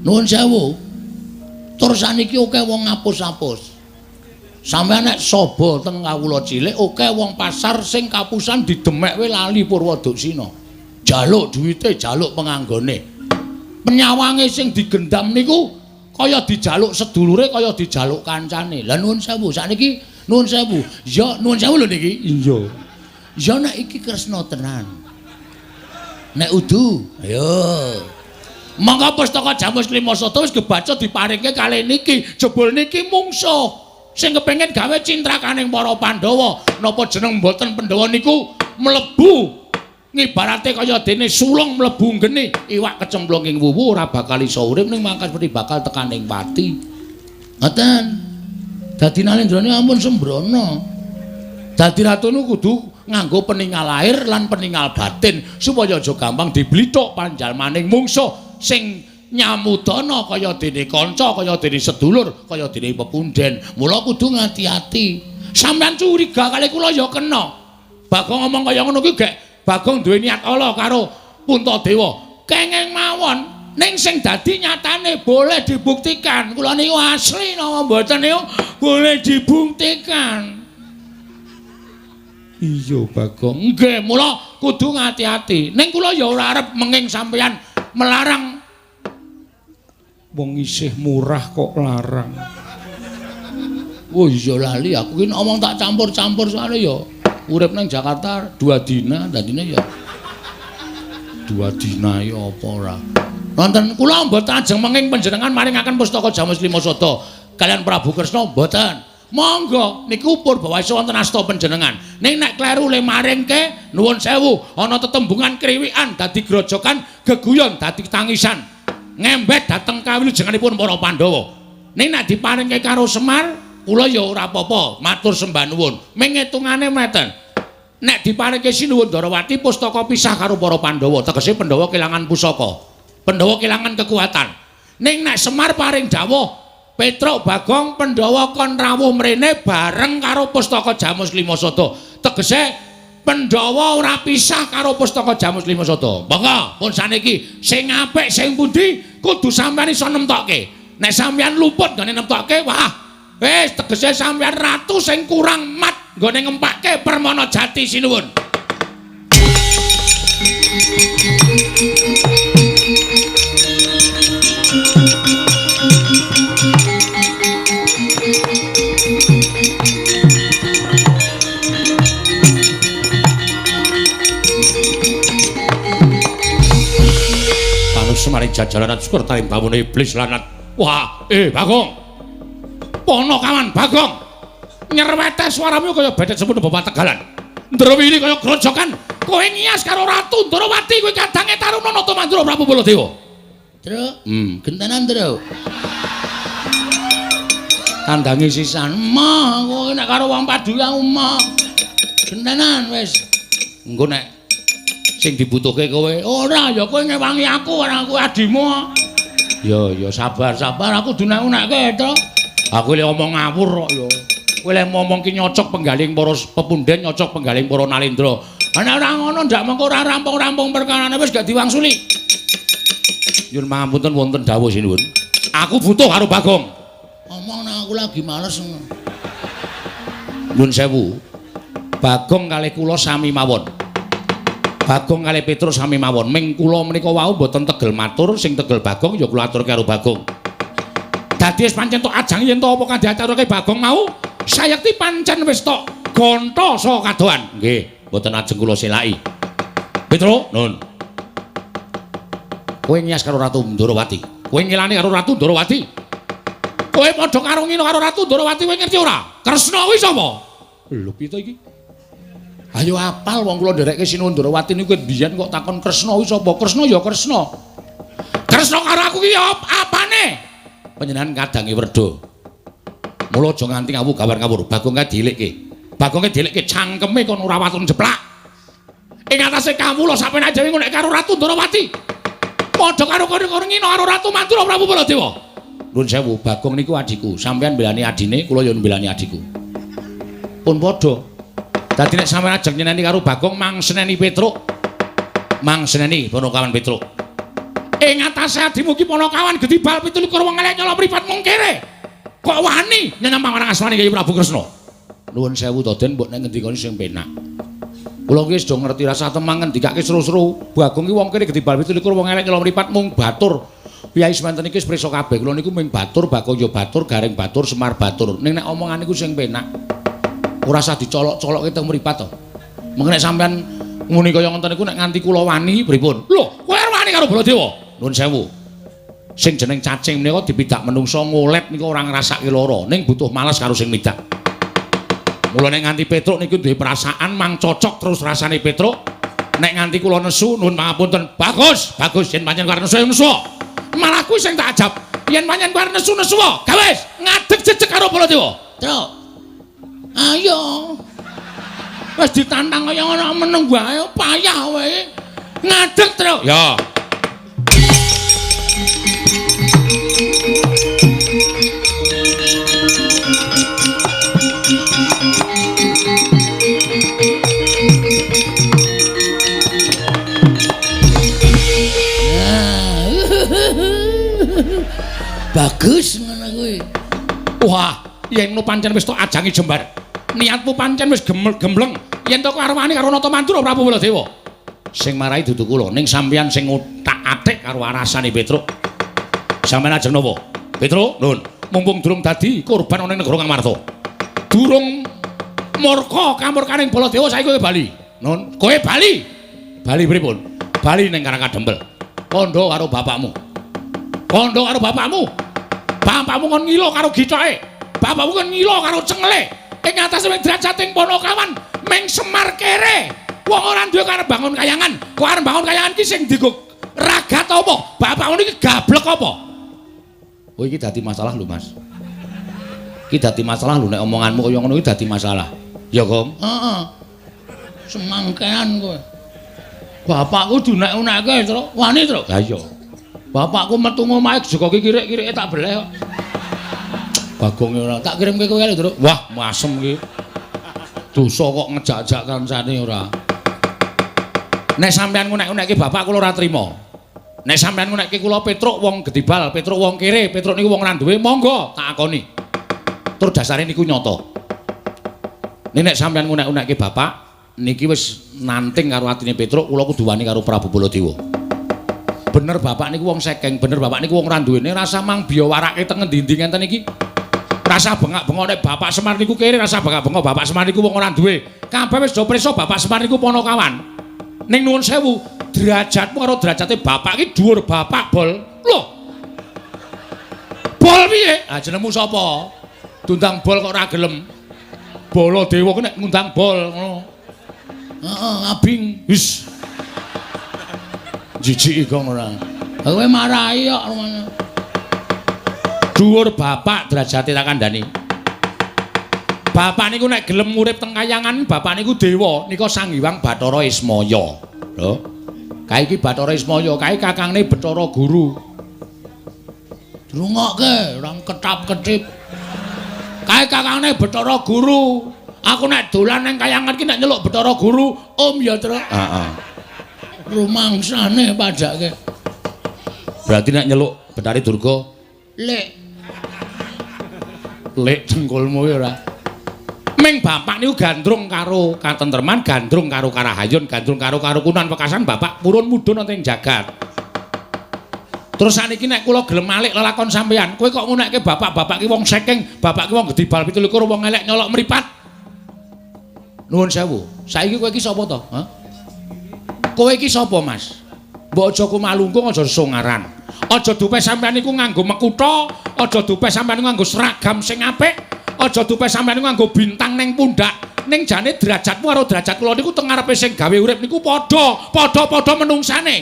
Nuwun sewu. Tur saniki akeh wong ngapus-apus. Sampeyan nek sobo teng kawula cilik akeh wong pasar sing kapusan didemek we lali Purwadaksina. Jaluk duwite, jaluk penganggone. Penyawange sing digendam niku kaya dijaluk sedulure, kaya dijaluk kancane. Lah nuwun sewu, sakniki nuwun sewu. Ya nuwun sewu lho niki. Iya. Ya nek iki Kresna tenan. Nek udu, ayo. Mangga Pustaka Jamus Kliwasada wis kebaca diparingke kalih niki, jebul niki mungsuh sing kepengin gawe cintrakaning para Pandhawa. Napa jeneng mboten Pandhawa niku mlebu ngibarate kaya dene sulung mlebu geni, iwak kecemplung ing wuwu ora bakal iso urip ning mangkas mesti bakal tekaning pati. Ngoten. Dadi nalendrane ampun sembrono. Dadi ratu niku kudu nganggo peninggal lahir lan peninggal batin supaya aja gampang diblithuk panjalmaning mungsuh sing nyamudana kaya dene kanca, kaya dene sedulur, kaya dene pepunden. Mula kudu ngati-ati. Sampeyan curiga kali kula ya kena. Bagong ngomong kaya ngono ki gek Bagong duwe niat ala karo Puntadewa. Kenging mawon ning sing dadi nyatane boleh dibuktikan. Kula niku asli napa mboten niku boleh dibuktikan. Iya, Bagong. Nggih, mula kudu ngati-ati. Ning kula ya ora arep menging sampeyan melarang wong isih murah kok larang. Oh iya lali aku ki ngomong tak campur-campur soalnya ya urip nang Jakarta 2 dina dadine ya 2 dina ya apa ora. Wonten kula mboten ajeng menging panjenengan maringaken Pustaka Jamus Kliwasada kalian Prabu Kresna mboten. Monggo niku Purbawasa wonten asta panjenengan. Ning nek kleru le maringke nuwun sewu ana tetembungan kriwikan dadi grojokan geguyon dadi tangisan. Ngembet dhateng kawilujenganipun para Pandhawa. Ning nek diparingke karo Semar kula ya ora apa-apa, matur sembah nuwun. Ming hitungane meten. Nek diparingke Sinuwun Ndarawati pustaka pisah karo para Pandhawa, tegese Pandhawa kelangan pusaka. Pandhawa kelangan kekuatan. Ning nek Semar paring dawuh Petruk Bagong Pandhawa kon rawuh mrene bareng karo Pustaka Jamus Limasada. Tegese Pandhawa ora pisah karo Pustaka Jamus Limasada. Monggo pun saniki sing apik sing pundi kudu sampeyan iso nemtokke. Nek sampeyan luput gane nemtokke, wah wis tegese sampeyan ratu sing kurang mat nggone ngempake Permana Jati sinuwun. Semaring jajalan syukur tarim bawune iblis lanat. Wah, Bagong. Ponokawan Bagong. Nyerwete swaramu kaya bedhet semono bapak Tegalan. Ndrawiri kaya grojokan. Kowe ngias karo Ratu Ndrawati kuwi kadange Taruna Natamandra Prabu Baladewa. Truk, gentenan, Truk. Kandange sisan, "Mah, kowe nek karo wong padu ya umah." Gentenan wis. Engko nek sing dibutuhke kowe ora ya kowe ngewangi aku ora aku adimu. Ya sabar aku dunek-unekke to. Aku le omong ngawur kok ya. Kowe le ngomong ki nyocok penggaling para pepunden, nyocok penggaling para nalendra. Ana ora ngono ndak mengko ora rampung-rampung perkarane wis gak diwangsuli. Nyuwun pangapunten wonten dawuh sinuwun. Aku butuh karo Bagong. Omong nek aku lagi males. Nuwun sewu. Bagong kalih kula sami mawon. Bagong kalih Petruk sami mawon. Ming kula menika wau mboten tegel matur, sing tegel Bagong ya kula aturke karo Bagong. Dadi wis pancen tok ajang yen to apa kang diaturake Bagong mau, sayekti pancen wis tok gonta saka kadohan. Nggih, mboten ajeng kula selaki. Petruk, nun. Kowe ngias karo Ratu Ndrawati. Kowe ngilani karo Ratu Ndrawati. Kowe padha karo ngino karo Ratu Ndrawati, kowe ngerti ora? Kresna kuwi sapa? Lho piye to iki? Ayo apal wong kula nderekke Sinuwun Ndrawati niku biyen kok takon Kresna kuwi sapa? Kresna ya Kresna. Kresna karo aku ki apane? Panjenengan kadange Werda. Mula aja nganti ngawu gawar-gawur. Bagong kae dielikke. Bagong kae dielikke cangkeme kono ora watun jeplak. Ing atase kawula sampeyan dhewe nek karo Ratu Ndrawati. Padha karo ngino karo Ratu Mantura Prabu Baladewa. Nuwun sewu, Bagong niku adiku. Sampeyan mbelani adine, kula ya mbelani adiku. Pun padha. Dadi nek sampeyan ajeng nyeneni karo Bagong mangseneni Petruk. Mangseneni Ponokawan Petruk. Ing atase adimu ki Ponokawan Gedibal 17 wong elek nyala mripat mung kere. Kok wani nyenyempang marang asmane Kyai Prabu Kresna. Nuwun sewu to Den, mbok nek ngendikane sing penak. Kula ki wis do ngerti rasa temang ngendikake seru-seru. Bagong ki wong kere Gedibal 17 wong elek nyala mripat mung batur. Piyai semanten iki wis prisa kabeh. Kula niku mung batur, Bagong ya batur, Garing batur, Semar batur. Ning nek omongan niku sing penak. Ora usah dicolok-colokke teng mripat to. Mengko nek sampean muni kaya ngoten niku nek nganti kula wani pripun? Lho, kowe arep wani karo Baladewa? Nuwun sewu. Sing jeneng cacing menika dipidak menungso ngolet niku ora ngrasake lara, ning butuh malas karo sing midak. Mula nek nganti Petruk niku duwe perasaan mang cocok terus rasane Petruk. Nek nganti kula nesu nuwun pangapunten. Bagus, yen pancen arep nesu. Malah kuwi sing tak ajab. Yen pancen arep nesu wae. Gawes ngadeg jejeg karo Baladewa. Truk. Ayo. Wis ditantang kaya ngono meneng wae, payah wae. Ngadeg, Truk. Ya. Bagus ngono kuwi. Wah, yen nu pancen wis tok ajange jembar. Niatmu pancen wis gembleng yen tok karo wani karo Natamandra Prabu Baladewa. Sing marai dudu kula, ning sampeyan sing utak-atik karo arasane Petruk. Sampeyan ajeng napa? Petruk, nun, mumpung durung dadi korban ana ing negara Ngamarta. Durung murka kamurkaning Baladewa saiki kowe bali. Nun, kowe bali. Bali pripun? Bali ning Karangkadempel. Kandha karo bapakmu. Kandha karo bapakmu. Bapakmu kon ngilo karo gicoke. Bapakmu kon ngilo karo cengele. Ing atase derajatting Ponokawan ming Semar kere. Wong ora duwe karep bangun kayangan. Kok arep bangun kayangan ki sing dienggo ragat apa? Bapakmu iki gablek apa? Oh iki dadi masalah lho, Mas. Iki dadi masalah lho nek omonganmu kaya ngono iki dadi masalah. Ya, Gong? Heeh. Semangkean kowe. Bapakku dunek-unekke, Truk. Wani, Truk? Ha iya. Bapakku metu ngomahe jogoke kirik-kirike tak beleh kok. Bagong ora tak kirimke kowe kali, Tru. Wah, masem iki. Dosa kok ngejak-jak kancane ora. Nek sampean ngunek-unekke bapak kula ora trima. Nek sampean ngunekke kula Petruk wong Gedibal, Petruk wong kere, Petruk niku wong randuwe, monggo tak akoni. Tur dasare niku nyata. Nek sampean ngunek-unekke bapak niki wis nanting karo atine Petruk, kula kudu wani karo Prabu Baladewa. Bener bapak niku wong sekeng, bener bapak niku wong randuwene, rasa mang biya warake teng endi-endi ngenten iki. Rasa bengak-bengok nek bapak Semar niku kere, rasa bengak-bengok bapak Semar niku wong ora duwe. Kabeh wis do prisa bapak Semar niku Ponokawan. Ning nuwun sewu, derajatmu karo derajate bapak iki dhuwur bapak bol. Lho. Bol piye? Ah jenengmu sapa? Dundang bol kok ora gelem. Baladewa ku nek ngundang bol ngono. Heeh, abing. Wis. Jijiki kok ora. Kowe marahi kok rumane. Dhuwur bapak derajate tak kandhani. Bapak niku nek gelem urip teng kayangan, bapak niku dewa, nika Sang Hyang Bathara Ismaya. Lho. Kae iki Bathara Ismaya, kae kakangne Bathara Guru. Rungokke, orang ketap-ketip. Kae kakangne Bathara Guru. Aku nek dolan nang kayangan ki nek nyeluk Bathara Guru, Om ya, Tru. Heeh. Rumangsane padake. Berarti nek nyeluk Betari Durga, Lek. Lek cengkulmu ora. Ming bapak niku gandrung karo katentreman, gandrung karo karahayun, gandrung karo karukunan wekasan bapak purun mudhun wonten jagat. Terus saniki nek kula gelem malik lelakon sampeyan, kowe kok ngunekke bapak-bapak ki wong sekeng, bapak ki wong Gedibal 17 wong elek nyolok mripat. Nuwun sewu. Saiki kowe iki sapa to? Hah? Kowe iki sapa, Mas? Mbok aja kumalungkung, aja songaran. Aja dupe sampeyan niku nganggo mekutha, aja dupe sampeyan niku nganggo seragam sing apik, aja dupe sampeyan niku nganggo bintang ning pundak. Ning jane derajatmu karo derajat kula niku teng ngarepe sing gawe urip niku padha menungsane.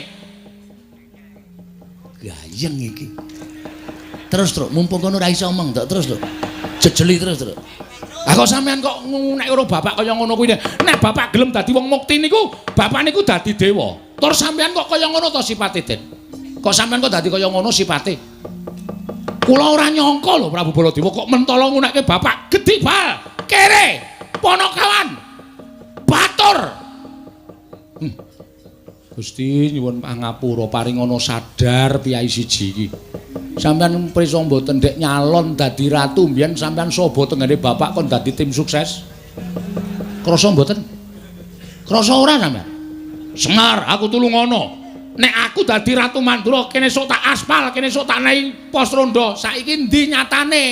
Gayeng iki. Terus, Truk, mumpung kono ora iso omong, terus, Truk. Jejeli terus, Truk. Lah kok sampean kok nek karo bapak kaya ngono kuwi. Nek bapak gelem dadi wong mukti niku, bapak niku dadi dewa. Tur sampean kok kaya ngono to sipate, Den? Kok sampean kok dadi kaya ngono sipate? Kula ora nyangka lho Prabu Baladewa kok mentala ngunekke bapak Gedibal, kere, Ponokawan, Batur. Gusti nyuwun pangapura paringana sadar piyai siji iki. Sampeyan prisa mboten ndek nyalon dadi ratu mbiyen sampeyan sobo tenggene bapak kon dadi tim sukses. Krasa mboten? Krasa ora sampeyan? Semar, aku tulung ngono. Nek aku dadi Ratu Mandura kene sok tak aspal, kene sok tak nehi pos rondo. Saiki ndi nyatane?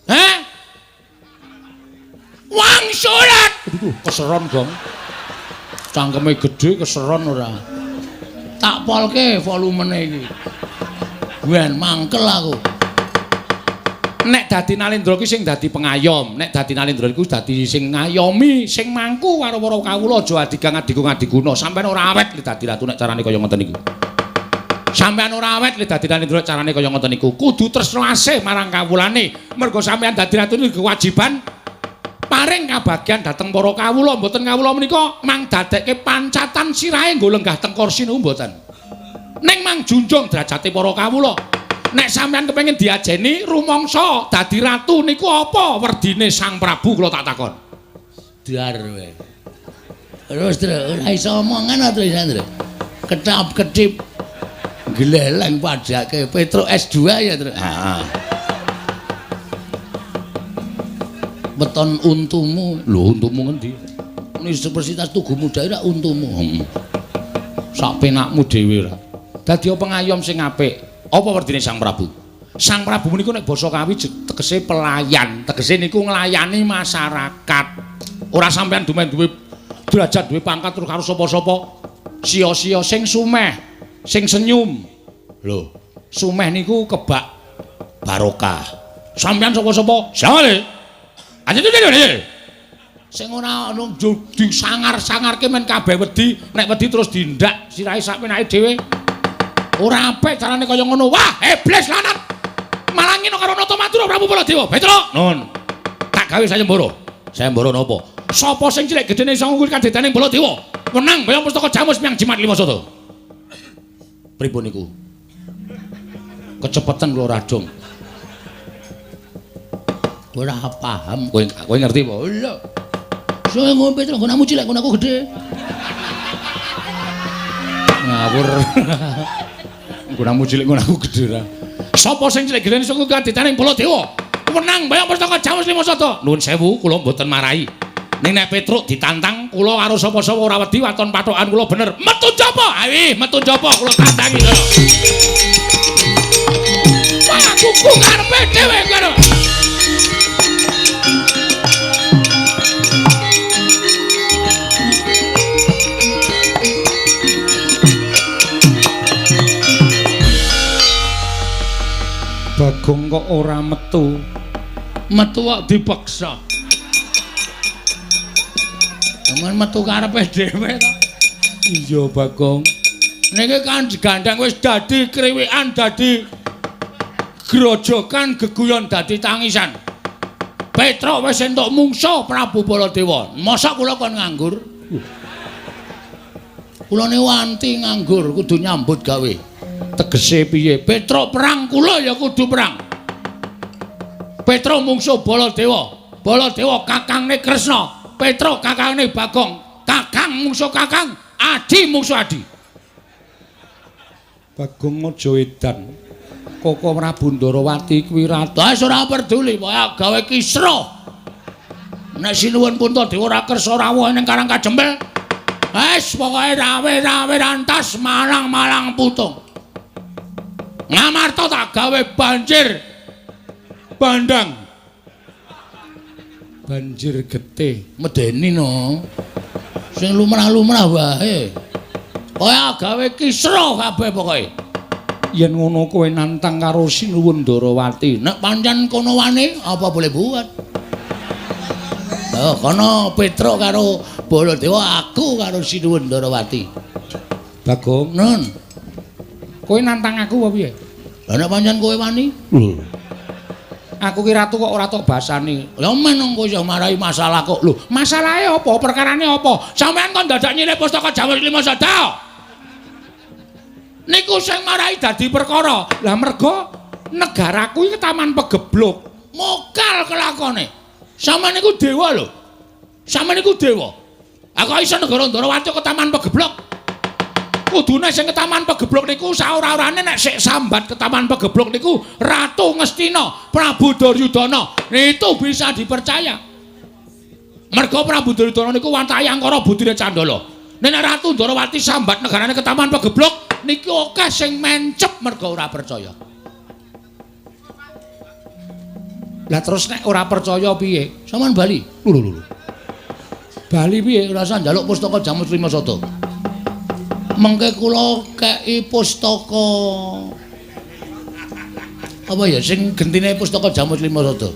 Heh? Wangsulat. Aduh, keseron, Gong. Cangkeme gedhe keseron ora. Tak polke volumene iki. Wen mangkel aku. Nek dadi Nalendra ki sing dadi pengayom, nek dadi Nalendra iku dadi sing ngayomi, sing mangku karo para kawula aja adigang adiguna. Sampeyan ora awet li dadi ratu nek carane kaya ngoten niku. Sampeyan ora awet li dadi Nalendra carane kaya ngoten niku. Kudu tresna asih marang kawulane. Mergo sampeyan dadi ratu niku kewajiban paring kabagyan dhateng para kawula, mboten kawula menika mang dadekke pancatan sirahe nggo lenggah teng kursi niku mboten. Ning mang junjung derajate para kawula. Nek sampean kepengin diajeni rumangsa dadi ratu niku apa werdine Sang Prabu kula tak takon. Dar wae. Terus ora iso omongan to Isandra. Ketap-ketip gleleng padake Petruk S2 ya, Tru. Heeh. Beton untumu. Lho, untumu ngendi? Universitas Tugu Muda ora untumu. Sak penakmu dhewe ora. Dadi pengayom sing apik. Apa werdine Sang Prabu? Sang Prabu niku nek basa Kawi tegese pelayan, tegese niku nglayani masyarakat. Ora sampean duwe derajat, duwe pangkat terus karo sapa-sapa. Sia-sia sing sumeh, sing senyum. Lho, sumeh niku kebak barokah. Sampean sapa-sapa? Sale. Aja dene. Sing ora disangar-sangarke men kabeh wedi, nek wedi terus dindak sirahe sak penake dhewe. Ora apik carane kaya ngono. Wah, iblis lanat. Malah ngino karo Nata Madura Prabu Baladewa. Petruk. Nun. Tak gawe sayembara. Sayembara napa? Sapa sing cilik gedene iso ngukur kadetane Baladewa? Menang kaya pustaka Jamus Miang Jimat Lima Soto. Pripun niku? Kecepatan kula radong. Ora paham. Kowe ngerti apa? Lho. Soe ngono Petruk, nggonanmu cilik, nggonanku gedhe. Ngawur. Nggonanmu cilik, nggonanku gedhe ra. Sapa sing cilik gedhe sing kaditaning Baladewa? Menang bayang pustaka Jamus Limasada. Nuwun sewu, kula mboten marahi. Ning nek Petruk ditantang, kula karo sapa-sapa ora wedi waton pathokan kula bener. Metu japa? Ayo, metu japa kula tantangi lho. Wah, kuku karepe dhewe karo. Bagong kok ora metu. Metu kok dipaksa. Aman metu karepe dhewe to. Iya, Bagong. Niki kan digandang wis dadi kriwikan, dadi grojokan, geguyon, dadi tangisan. Petruk wis entuk mungsuh Prabu Baladewa. Mosok kula kon nganggur? Kula ne wanti nganggur, kudu nyambut gawe. Tegese piye? Petruk perang kula ya kudu perang. Petruk mungsuh Baladewa. Baladewa kakangne Kresna. Petruk kakangne Bagong. Kakang mungsuh kakang, adi mungsuh adi. Bagong aja edan. Koko Prabu Ndarawati kuwi ratu. Wis ora peduli, pokoke gawe kisra. Nek sinuwun Puntadewa ora kersa rawuh ning Karang Kajembel. Wis pokoke rawe-rawe rantas malang-malang putung. Ngamarta tak gawe banjir bandang. Banjir getih. Medeni no. Sing lumrah-lumrah wae. Kaya gawe kisra kabeh pokoke. Yen ngono kowe nantang karo Sinuwun Ndarawati. Nek pancen kono wani apa boleh buat. Oh, kono Petruk karo Baladewa, aku karo Sinuwun Ndarawati. Bagong, Nun. kowe nantang aku apa piye? Lah nek pancen kowe wani, Aku ki ratu kok ora tok basani. ya men kowe iso marahi masalah kok. Lho, Masalahe apa? Perkarane apa? sampean kok dadak nyilih pustaka Jamus Limasada? Niku sing marahi dadi perkara. Lah mergo negaraku iki taman pegeblok. Mokal kelakone. Sampeyan niku dewa lho. Sampeyan niku dewa. Aku iso negara Ndarawati ke taman pegeblok. Kudune sing ke taman pegeblok niku saora-orane nek sik sambat ke taman pegeblok niku Ratu Ngastina, Prabu Duryudana. Itu bisa dipercaya. Mergo Prabu Duryudana niku wantahi angkara budine Candala. Nek Ratu Ndarawati sambat negarane ke taman pegeblok niku akeh sing mencep mergo ora percaya. Lah terus nek ora percaya piye? Saman Bali. Lho. Bali piye ora usah njaluk pustaka Jamus Limasada. Mengke kula kei pustaka apa ya sing gentine pustaka Jamus Limasada.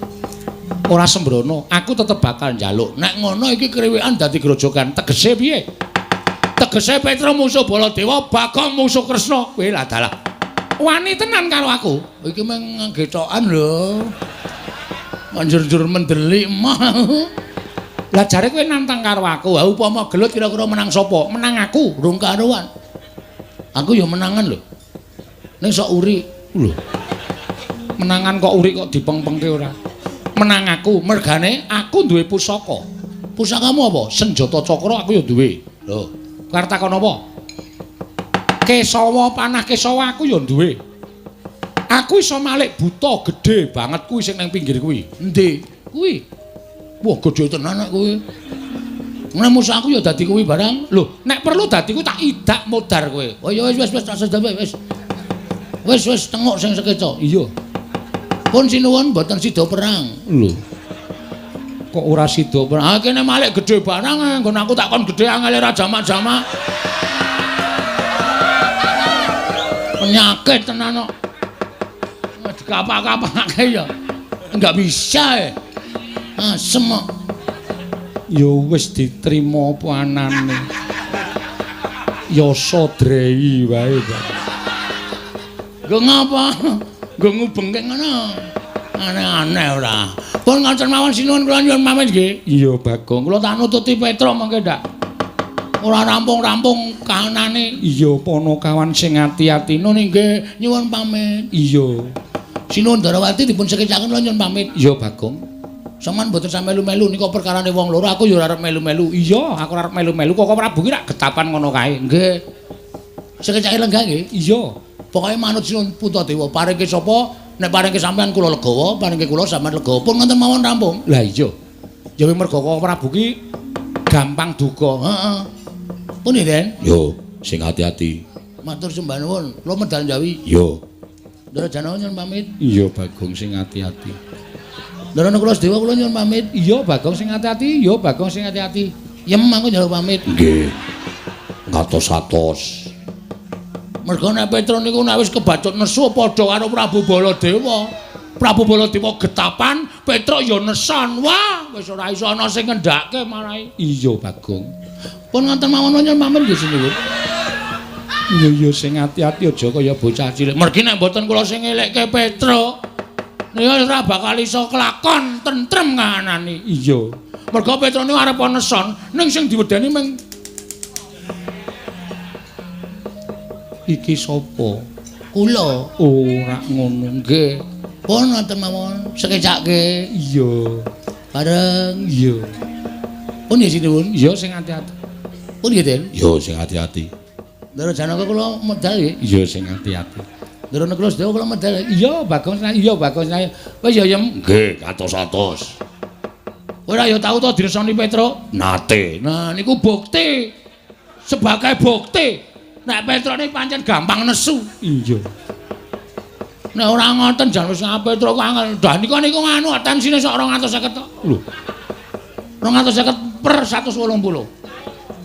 Ora sembrono, aku tetep bakal njaluk. Nek ngono iki kriwikan dadi grojogan. Tegese piye? Tegese Petruk mungsuh Baladewa, Bagong mungsuh Kresna. Kowe lah dalah. Wani tenan karo aku. Iki meng nggethokan lho. Manjur-jur mendelik mah. Lah jare kowe nantang karo aku. Ha upama gelut kira-kira menang sapa? Menang aku, rung karuan. Aku ya menangan lho. Ning sok uri. Lho. Menangan kok uri kok dipengpengke ora. Menang aku, mergane aku duwe pusaka. Pusakamu apa? Senjata cakra aku ya duwe. Lho, Kar takon apa? Kesawa panah kesawa aku ya duwe. Aku iso malik buta gedhe banget kuwi sing nang pinggir kuwi. endi? Kuwi. Wah, gedhe tenan nek kuwi. Nek musuh aku ya dadi kuwi barang. Lho, nek perlu dadi ku tak idak modar kowe. Oh ya wis tak sedawe wis. Wis tengok sing sekeca. Iya. Pun sinuwun mboten sida perang. Lho. Kok ora sida perang? Ah kene malik gedhe barang nggon aku tak kon gedhe angele ra jamak-jamak. Penyakit tenan kok. Dikapak-kapake ya. Enggak bisa. Asem kok. Ya wis diterima apa anane. Ya sodrei wae, Pak. Nggo ngapa? Nggo ngubengke ngono. Aneh-aneh ora. Pun ngoten mawon sinuwun kula nyuwun pamit nggih. Iya, Bagong. Kula tak nututi Petruk mangke ndak. ora rampung-rampung kahanane. Iya, Panakawan sing ati-ati. Nun nggih, nyuwun pamit. Iya. Sinuwun Darawati dipun sekecaken kula nyuwun pamit. Iya, Bagong. Sampeyan mboten sampe melu-melu nika perkarane wong loro, aku ya ora arep melu-melu. Iya, aku arep melu-melu kok Prabu ki rak getapan ngono kae. Nggih. Sekecake lenggah nggih. Iya. Pokoke manut Sinuwun Puntadewa, paringke sapa? Nek paringke sampeyan kula legawa, paringke kula sampeyan legawa. Pun ngoten mawon rampung. Lah iya. Ya mergo kok Prabu ki gampang duka. Heeh. Pun Den? Yo, sing ati-ati. Matur sembah nuwun. Kula medal Jawi. Yo. Ndara Janawa nyuwun pamit. Iya, Bagong sing ati-ati. Ndara Kula Sedewa kula nyuwun pamit. Iya, Bagong sing ati-ati. Iya, Bagong sing ati-ati. Yem aku njaluk pamit. Nggih. Ngatos-atos. Mergo nek Petra niku nek wis kebacut nesu padha karo Prabu Baladewa. Prabu Baladewa getapan, Petra ya neson. Wah, wis ora iso ana sing ngendhake marahi. Iya, Bagong. Pun ngoten mawon nyuwun pamit nggih sinuwun. Iya, sing ati-ati aja kaya bocah cilik. Mergi nek mboten kula sing ngelekke Petra, niku ora bakal iso kelakon tentrem kahanane. Iya. Mergo Petra niku arep neson, ning sing diwedeni mung Iki sapa? kula. Ora ngono. Nggih. Pun ngoten mawon, sekecake. Iya. Bareng. Iya. Pun nggih sinuwun. Iya sing ati-ati. Pun nggih, Den. Iya sing ati-ati. Ndara Janaka kula medal nggih. Iya sing ati-ati. Ndara Kula Sedewa kula medal. Iya, Bagong sing iya Bagong sing. Wis ya Yem. Nggih, atos-atos. Ora ya tau to diresoni Petra. Nate. Nah, niku bukti. Sebagai bukti. Nek Petra ini pancen gampang nesu. Iya. Nek ora ngoten jan wis Petra kok angel. Dah niku nganu tensine sok 250 tok. Lho. 250 per 180.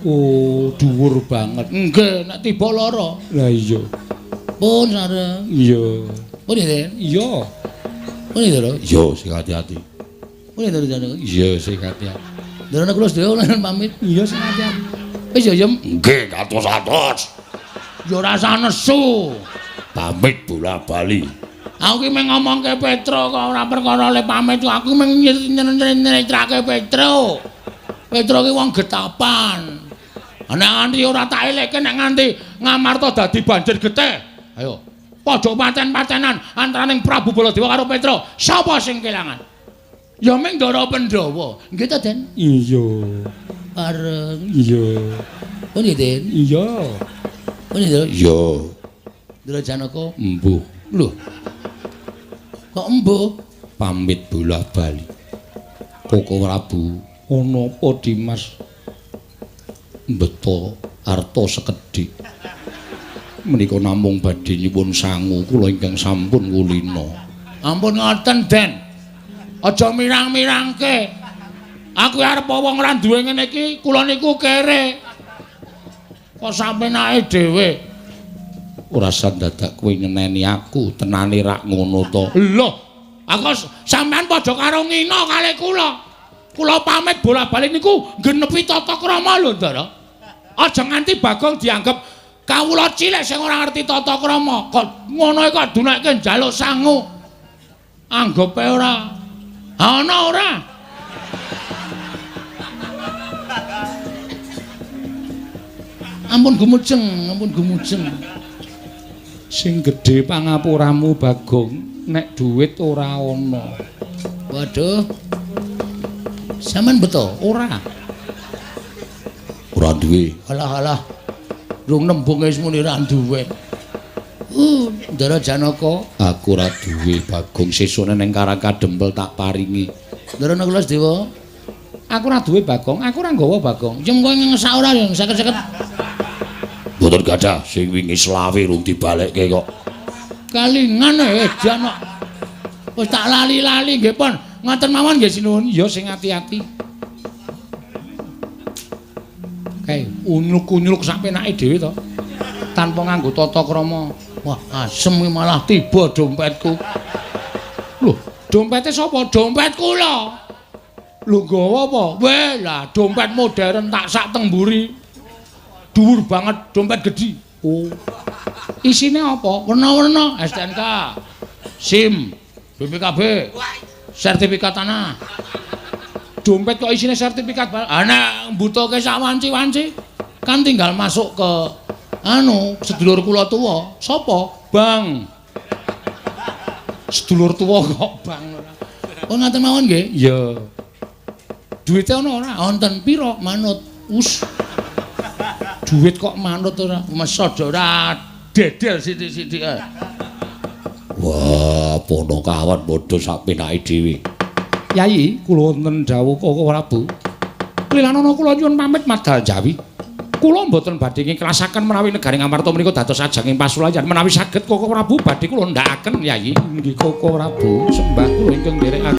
Oh, dhuwur banget. Nggih, nek tiba lara. Lah iya. Pun sareng. Iya. Pun ya, Den. Iya. Pun ya, Dara. Iya, sing ati-ati. Pun ya, Dara. Iya, sing ati-ati. Ndara Kula Sedewa kula pamit. Iya, sing ati-ati. Wis ya, Yem. Nggih, atos-atos. Ya ora usah nesu. Pamit bola-bali. Aku ki meng ngomongke Petra kok ora perkara le pamit. Aku meng nyeritrake Petra. Petra ki wong getapan. Nek nganti ora tak elekke nek nganti Ngamarta dadi banjir getih. Ayo, pojok paten-patenan antaraning Prabu Baladewa karo Petra, sapa sing kelangan? Ya ming Ndara Pandhawa. Nggih ta, Den? Iya. Bareng. Iya. Oh nggih, Den. Iya. Oh nggih, Iya. Ndara Janaka. Embuh. Lho. Kok embuh? Pamit bola-bali. Koko Prabu, ana apa Dimas? Mbeta arta sekedhik. Menika namung badhe nyuwun sangu kula ingkang sampun kulina. Ampun ngoten, Den. Aja mirang-mirangke. Aku arep wong ora duwe ngene iki, kula niku kere. Kok sampenake dhewe. Ora sandadak kowe ngeneni aku, tenane rak ngono to. Lho, aku sampean padha karo ngina kalih kula. Kula pamit bola-bali niku genepi tata krama lho, Ndara. Aja nganti Bagong dianggep kawula cilik sing ora ngerti tata krama. Kok ngono kok dunekke njaluk sangu. Anggepe ora. Ana ora? Ampun gumujeng, ampun gumujeng. Sing gedhe pangapuramu Bagong, nek dhuwit ora ana. Waduh. Sampeyan beto? Ora. Ora duwe. Alah-alah. Rung nembung wis muni ra duwe. Ndara Janaka, Aku ora duwe Bagong, sesone ning Karangka Dempel tak paringi. Ndara Kula Sedewa. Aku ora duwe Bagong, aku ora nggawa Bagong. Jem kowe ngesak ora ya 50-50. Mboten gadah, sing wingi selawe rung dibalekke kok. Kalingan edan kok. Wis tak lali-lali nggih pon. Ngoten mawon nggih sinuwun. Ya sing ati-ati. Kae unyuk-unyuk sak penake dhewe to. Tanpa nganggo tata krama. Wah, asem iki malah tiba dompetku. Lho, dompete sapa? Dompet kula. Lho nggawa apa? Weh, lah dompet modern tak sak teng mburi. Dhuwur banget, dompet gedhi. Oh. Isine apa? Werna-werna STNK, SIM, BPKB, sertifikat tanah. Dompet kok isine sertifikat. Nek mbutuhke sak wanci-wanci kan tinggal masuk ke sedulur kula tuwa. Sapa? Bang. Sedulur tuwa kok Bang. Oh ngaten mawon nggih? Iya. Duwite ana ora? Wonten pira manut? Duit kok manut ora? Mesodo ora dedel sithik-sithik. Wah, Ponokawan padha sak penake dhewe. Yai, kula wonten dawuh Koko Prabu. Lilanana kula nyuwun pamit madal Jawi. Kula mboten badhe ngiklasaken menawi negari Ngamarta menika dados ajanging pasulayan. Menawi saged Koko Prabu badhe kula ndhakaken Yai. Nggih Koko Prabu, sembah kula ingkang nderekaken